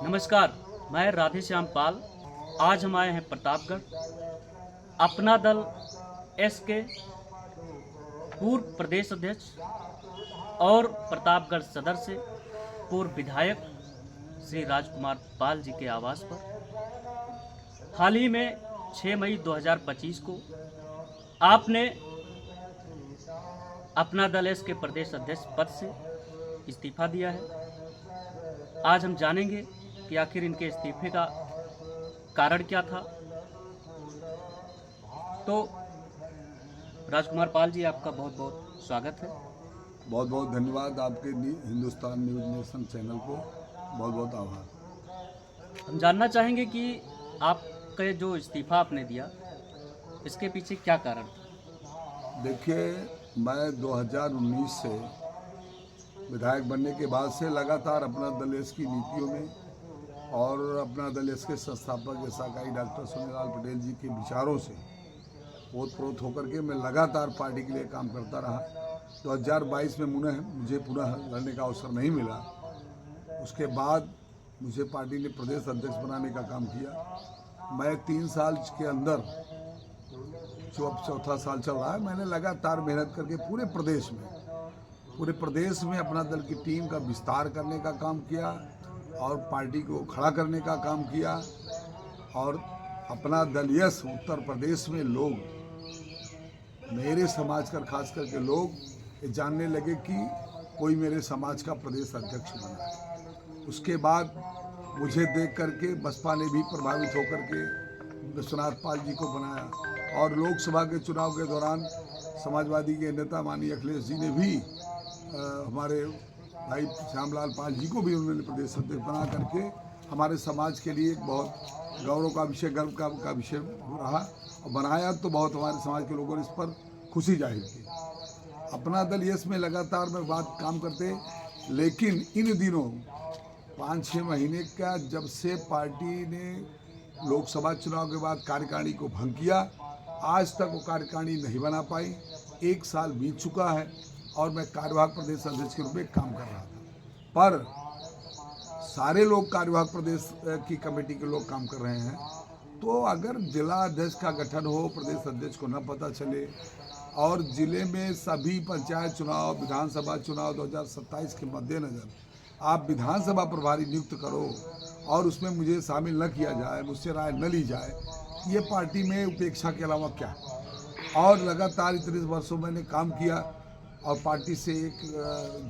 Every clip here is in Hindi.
नमस्कार, मैं राधेश्याम पाल। आज हम आए हैं प्रतापगढ़। अपना दल एस के पूर्व प्रदेश अध्यक्ष और प्रतापगढ़ सदर से पूर्व विधायक श्री राजकुमार पाल जी के आवास पर हाल ही में 6 मई 2025 को आपने अपना दल एस के प्रदेश अध्यक्ष पद से इस्तीफा दिया है। आज हम जानेंगे कि आखिर इनके इस्तीफे का कारण क्या था। तो राजकुमार पाल जी, आपका बहुत बहुत स्वागत है। बहुत बहुत धन्यवाद आपके हिंदुस्तान न्यूज़ नेशन चैनल को बहुत बहुत आभार। हम जानना चाहेंगे कि आपका जो इस्तीफा आपने दिया, इसके पीछे क्या कारण था? देखिए, मैं 2019 से विधायक बनने के बाद से लगातार अपना दल एस की नीतियों में और अपना दल एस के संस्थापक यशाकाई डॉक्टर सुनीलाल पटेल जी के विचारों से ओतप्रोत होकर के मैं लगातार पार्टी के लिए काम करता रहा। 2022 में मुझे पुनः लड़ने का अवसर नहीं मिला। उसके बाद मुझे पार्टी ने प्रदेश अध्यक्ष बनाने का काम किया। मैं 3 साल के अंदर, जो अब चौथा साल चल रहा है, मैंने लगातार मेहनत करके पूरे प्रदेश में अपना दल की टीम का विस्तार करने का काम किया और पार्टी को खड़ा करने का काम किया। और अपना दल यश उत्तर प्रदेश में लोग, मेरे समाज का खास करके लोग ये जानने लगे कि कोई मेरे समाज का प्रदेश अध्यक्ष बना है। उसके बाद मुझे देख करके बसपा ने भी प्रभावित होकर के विश्वनाथ पाल जी को बनाया और लोकसभा के चुनाव के दौरान समाजवादी के नेता माननीय अखिलेश जी ने भी हमारे भाई श्यामलाल पाल जी को भी उन्होंने प्रदेश अध्यक्ष बना करके हमारे समाज के लिए एक बहुत गौरव का विषय, गर्व का विषय रहा और बनाया। तो बहुत हमारे समाज के लोगों ने इस पर खुशी जाहिर की। अपना दल यश में लगातार मैं बात काम करते, लेकिन इन दिनों 5-6 महीने का जब से पार्टी ने लोकसभा चुनाव के बाद कार्यकारिणी को भंग किया, आज तक वो कार्यकारिणी नहीं बना पाई। 1 साल बीत चुका है और मैं कार्यवाहक प्रदेश अध्यक्ष के रूप में काम कर रहा था, पर सारे लोग कार्यवाहक प्रदेश की कमेटी के लोग काम कर रहे हैं। तो अगर जिला अध्यक्ष का गठन हो, प्रदेश अध्यक्ष को न पता चले और जिले में सभी पंचायत चुनाव, विधानसभा चुनाव 2027 के मद्देनज़र आप विधानसभा प्रभारी नियुक्त करो और उसमें मुझे शामिल न किया जाए, मुझसे राय न ली जाए, ये पार्टी में उपेक्षा के अलावा क्या है। और लगातार इतने वर्षों मैंने काम किया और पार्टी से एक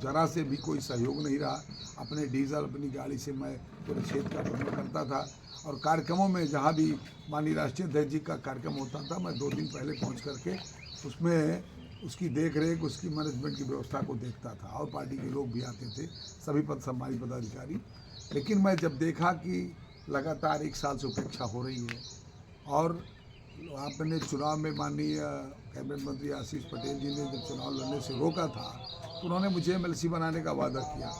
जरा से भी कोई सहयोग नहीं रहा। अपने डीजल, अपनी गाड़ी से मैं पूरे क्षेत्र का भ्रमण करता था और कार्यक्रमों में जहाँ भी माननीय राष्ट्रीय अध्यक्ष जी का कार्यक्रम होता था, मैं 2 दिन पहले पहुँच करके उसमें उसकी देख रेख, उसकी मैनेजमेंट की व्यवस्था को देखता था और पार्टी के लोग भी आते थे, सभी सम्मानित पदाधिकारी। लेकिन मैं जब देखा कि लगातार 1 साल से उपेक्षा हो रही है और आपने चुनाव में माननीय कैबिनेट मंत्री आशीष पटेल जी ने जब चुनाव लड़ने से रोका था, तो उन्होंने मुझे एमएलसी बनाने का वादा किया।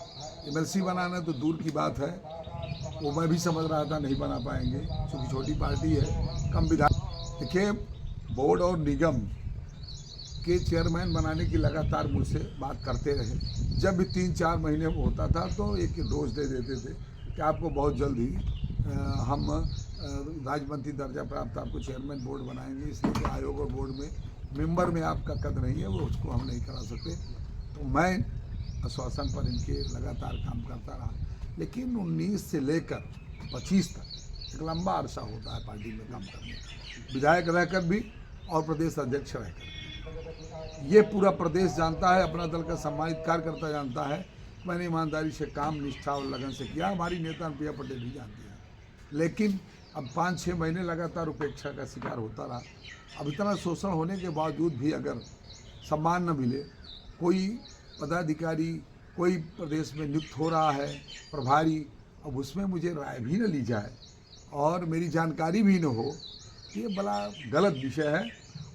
एमएलसी बनाना तो दूर की बात है, वो मैं भी समझ रहा था नहीं बना पाएंगे क्योंकि छोटी पार्टी है, कम विधायक। देखिए, बोर्ड और निगम के चेयरमैन बनाने की लगातार मुझसे बात करते रहे। जब भी 3-4 महीने होता था तो एक डोज दे देते थे कि आपको बहुत जल्द ही हम राज्यमंत्री दर्जा प्राप्त आपको चेयरमैन बोर्ड बनाएंगे, इसलिए आयोग और बोर्ड में मेंबर में आपका कद नहीं है, वो उसको हम नहीं करा सकते। तो मैं आश्वासन पर इनके लगातार काम करता रहा। लेकिन 19 से लेकर 25 तक एक लंबा अरसा होता है पार्टी में काम करने का, विधायक रहकर भी और प्रदेश अध्यक्ष रहकर। ये पूरा प्रदेश जानता है, अपना दल का सम्मानित कार्यकर्ता जानता है, मैंने ईमानदारी से काम, निष्ठा और लगन से किया। हमारी नेता अनुप्रिया पटेल भी जानती है। लेकिन अब 5-6 महीने लगातार उपेक्षा का शिकार होता रहा। अब इतना शोषण होने के बावजूद भी अगर सम्मान न मिले, कोई पदाधिकारी कोई प्रदेश में नियुक्त हो रहा है प्रभारी, अब उसमें मुझे राय भी न ली जाए और मेरी जानकारी भी न हो, ये बड़ा गलत विषय है।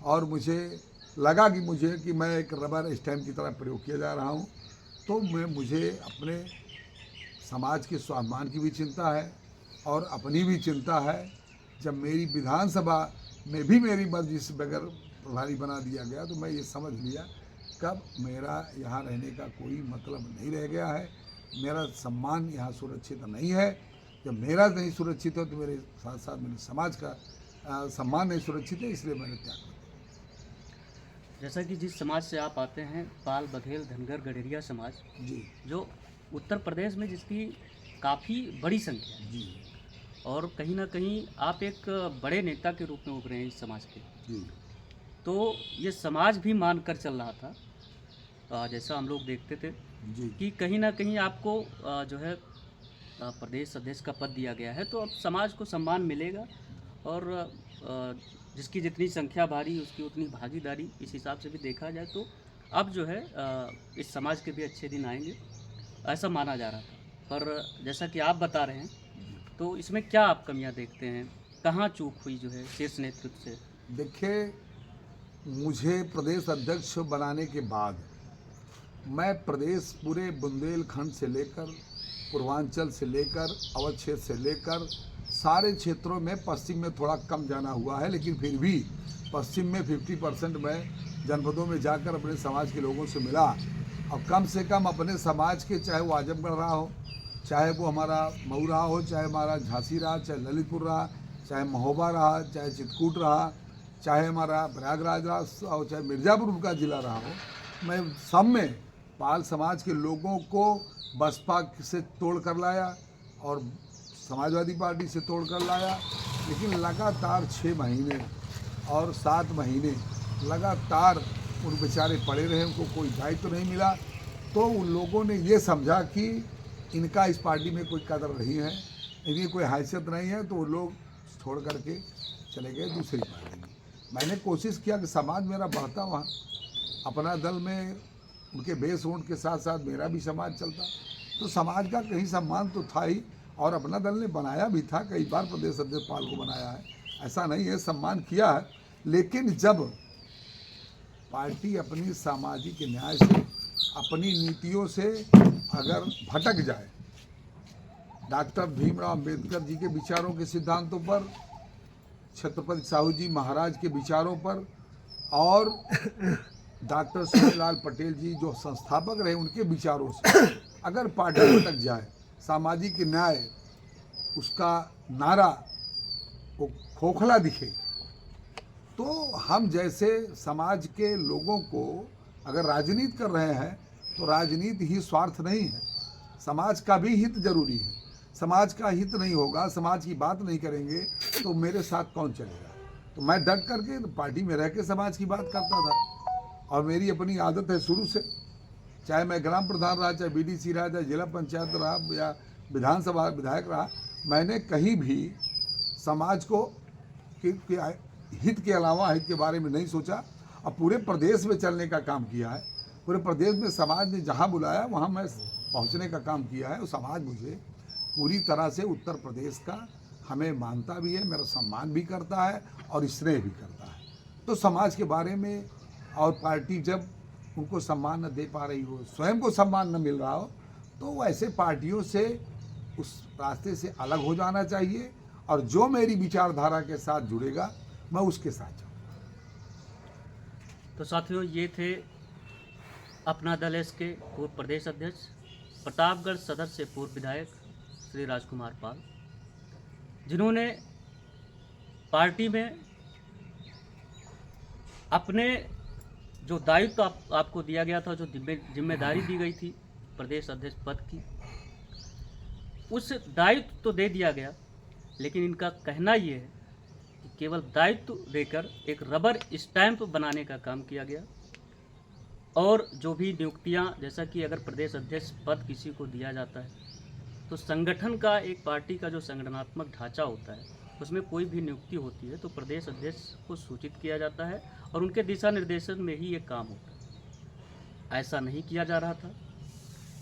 और मुझे लगा कि मैं एक रबर स्टैम्प की तरह प्रयोग किया जा रहा हूँ। तो मुझे अपने समाज के स्वाभिमान की भी चिंता है और अपनी भी चिंता है। जब मेरी विधानसभा में भी मेरी मर्जी से बगैर प्रभारी बना दिया गया, तो मैं ये समझ लिया कब मेरा यहाँ रहने का कोई मतलब नहीं रह गया है, मेरा सम्मान यहाँ सुरक्षित नहीं है। जब मेरा नहीं सुरक्षित हो तो मेरे साथ साथ मेरे समाज का सम्मान नहीं सुरक्षित है, इसलिए मैंने त्याग कर जैसा कि जिस समाज से आप आते हैं, पाल, बघेल, धनगर, गडेरिया समाज, दिया। जी जो उत्तर प्रदेश में जिसकी काफ़ी बड़ी संख्या है, जी और कहीं ना कहीं आप एक बड़े नेता के रूप में उभरे हैं इस समाज के, जी तो ये समाज भी मान कर चल रहा था। जैसा हम लोग देखते थे जी कि कहीं ना कहीं आपको जो है प्रदेश अध्यक्ष का पद दिया गया है, तो अब समाज को सम्मान मिलेगा, और जिसकी जितनी संख्या भारी उसकी उतनी भागीदारी, इस हिसाब से भी देखा जाए तो अब जो है इस समाज के भी अच्छे दिन आएंगे, ऐसा माना जा रहा था। पर जैसा कि आप बता रहे हैं, तो इसमें क्या आप कमियां देखते हैं, कहाँ चूक हुई जो है शीर्ष नेतृत्व से? देखिए, मुझे प्रदेश अध्यक्ष बनाने के बाद मैं प्रदेश पूरे बुंदेलखंड से लेकर पूर्वांचल से लेकर अवध क्षेत्र से लेकर सारे क्षेत्रों में, पश्चिम में थोड़ा कम जाना हुआ है, लेकिन फिर भी पश्चिम में 50% मैं जनपदों में जाकर अपने समाज के लोगों से मिला, और कम से कम अपने समाज के, चाहे वो आजमगढ़ रहा हो, चाहे वो हमारा मऊ रहा हो, चाहे हमारा झांसी रहा, चाहे ललितपुर रहा, चाहे महोबा रहा, चाहे चित्रकूट रहा, चाहे हमारा प्रयागराज रहा, और चाहे मिर्ज़ापुर का ज़िला रहा हो, मैं सब में पाल समाज के लोगों को बसपा से तोड़ कर लाया और समाजवादी पार्टी से तोड़ कर लाया। लेकिन लगातार 6 महीने और 7 महीने लगातार उन बेचारे पड़े रहे, उनको कोई दायित्व नहीं मिला। तो उन लोगों ने ये समझा कि इनका इस पार्टी में कोई कदर नहीं है, इनकी कोई हैसियत नहीं है, तो वो लोग छोड़ करके चले गए दूसरी पार्टी में। मैंने कोशिश किया कि समाज मेरा बढ़ता, वहाँ अपना दल में उनके बेस वोट के साथ साथ मेरा भी समाज चलता, तो समाज का कहीं सम्मान तो था ही, और अपना दल ने बनाया भी था, कई बार प्रदेश अध्यक्ष पाल को बनाया है, ऐसा नहीं है, सम्मान किया है। लेकिन जब पार्टी अपनी सामाजिक न्याय से, अपनी नीतियों से अगर भटक जाए, डॉक्टर भीमराव अंबेडकर जी के विचारों के सिद्धांतों पर, छत्रपति साहू जी महाराज के विचारों पर, और डॉक्टर शिवलाल पटेल जी जो संस्थापक रहे उनके विचारों से अगर पार्टी भटक जाए, सामाजिक न्याय उसका नारा वो खोखला दिखे, तो हम जैसे समाज के लोगों को अगर राजनीति कर रहे हैं तो राजनीति ही स्वार्थ नहीं है, समाज का भी हित जरूरी है। समाज का हित नहीं होगा, समाज की बात नहीं करेंगे तो मेरे साथ कौन चलेगा। तो मैं डट करके पार्टी में रह के समाज की बात करता था, और मेरी अपनी आदत है शुरू से, चाहे मैं ग्राम प्रधान रहा, चाहे बीडीसी रहा, चाहे जिला पंचायत रहा, या विधानसभा विधायक रहा, मैंने कहीं भी समाज को हित के अलावा हित के बारे में नहीं सोचा, और पूरे प्रदेश में चलने का काम किया है। पूरे प्रदेश में समाज ने जहाँ बुलाया वहाँ मैं पहुँचने का काम किया है, और समाज मुझे पूरी तरह से उत्तर प्रदेश का हमें मानता भी है, मेरा सम्मान भी करता है और स्नेह भी करता है। तो समाज के बारे में, और पार्टी जब उनको सम्मान न दे पा रही हो, स्वयं को सम्मान न मिल रहा हो, तो ऐसे पार्टियों से उस रास्ते से अलग हो जाना चाहिए, और जो मेरी विचारधारा के साथ जुड़ेगा मैं उसके साथ जाऊँ। तो साथियों, ये थे अपना दल एस के पूर्व प्रदेश अध्यक्ष, प्रतापगढ़ सदर से पूर्व विधायक श्री राजकुमार पाल, जिन्होंने पार्टी में अपने जो दायित्व आपको दिया गया था, जो जिम्मेदारी दी गई थी प्रदेश अध्यक्ष पद की, उस दायित्व तो दे दिया गया, लेकिन इनका कहना ये है कि केवल दायित्व देकर एक रबर स्टैंप बनाने का काम किया गया, और जो भी नियुक्तियां, जैसा कि अगर प्रदेश अध्यक्ष पद किसी को दिया जाता है तो संगठन का, एक पार्टी का जो संगठनात्मक ढांचा होता है, उसमें कोई भी नियुक्ति होती है तो प्रदेश अध्यक्ष को सूचित किया जाता है, और उनके दिशा निर्देशन में ही ये काम होता है। ऐसा नहीं किया जा रहा था,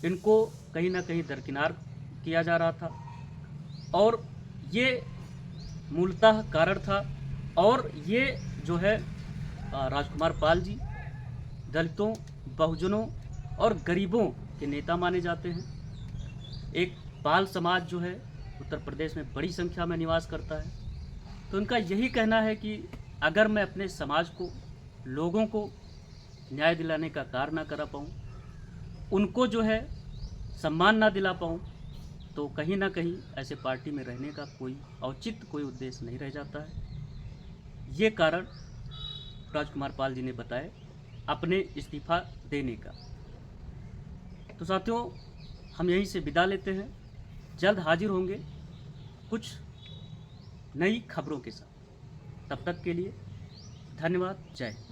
इनको कहीं ना कहीं दरकिनार किया जा रहा था, और ये मूलतः कारण था। और ये जो है राजकुमार पाल जी दलितों, बहुजनों और गरीबों के नेता माने जाते हैं। एक पाल समाज जो है उत्तर प्रदेश में बड़ी संख्या में निवास करता है, तो उनका यही कहना है कि अगर मैं अपने समाज को, लोगों को न्याय दिलाने का कार्य ना करा पाऊँ, उनको जो है सम्मान ना दिला पाऊँ, तो कहीं ना कहीं ऐसे पार्टी में रहने का कोई औचित्य, कोई उद्देश्य नहीं रह जाता है। ये कारण राजकुमार पाल जी ने बताए अपने इस्तीफा देने का। तो साथियों, हम यहीं से विदा लेते हैं। जल्द हाजिर होंगे कुछ नई खबरों के साथ। तब तक के लिए धन्यवाद। जय हिंद।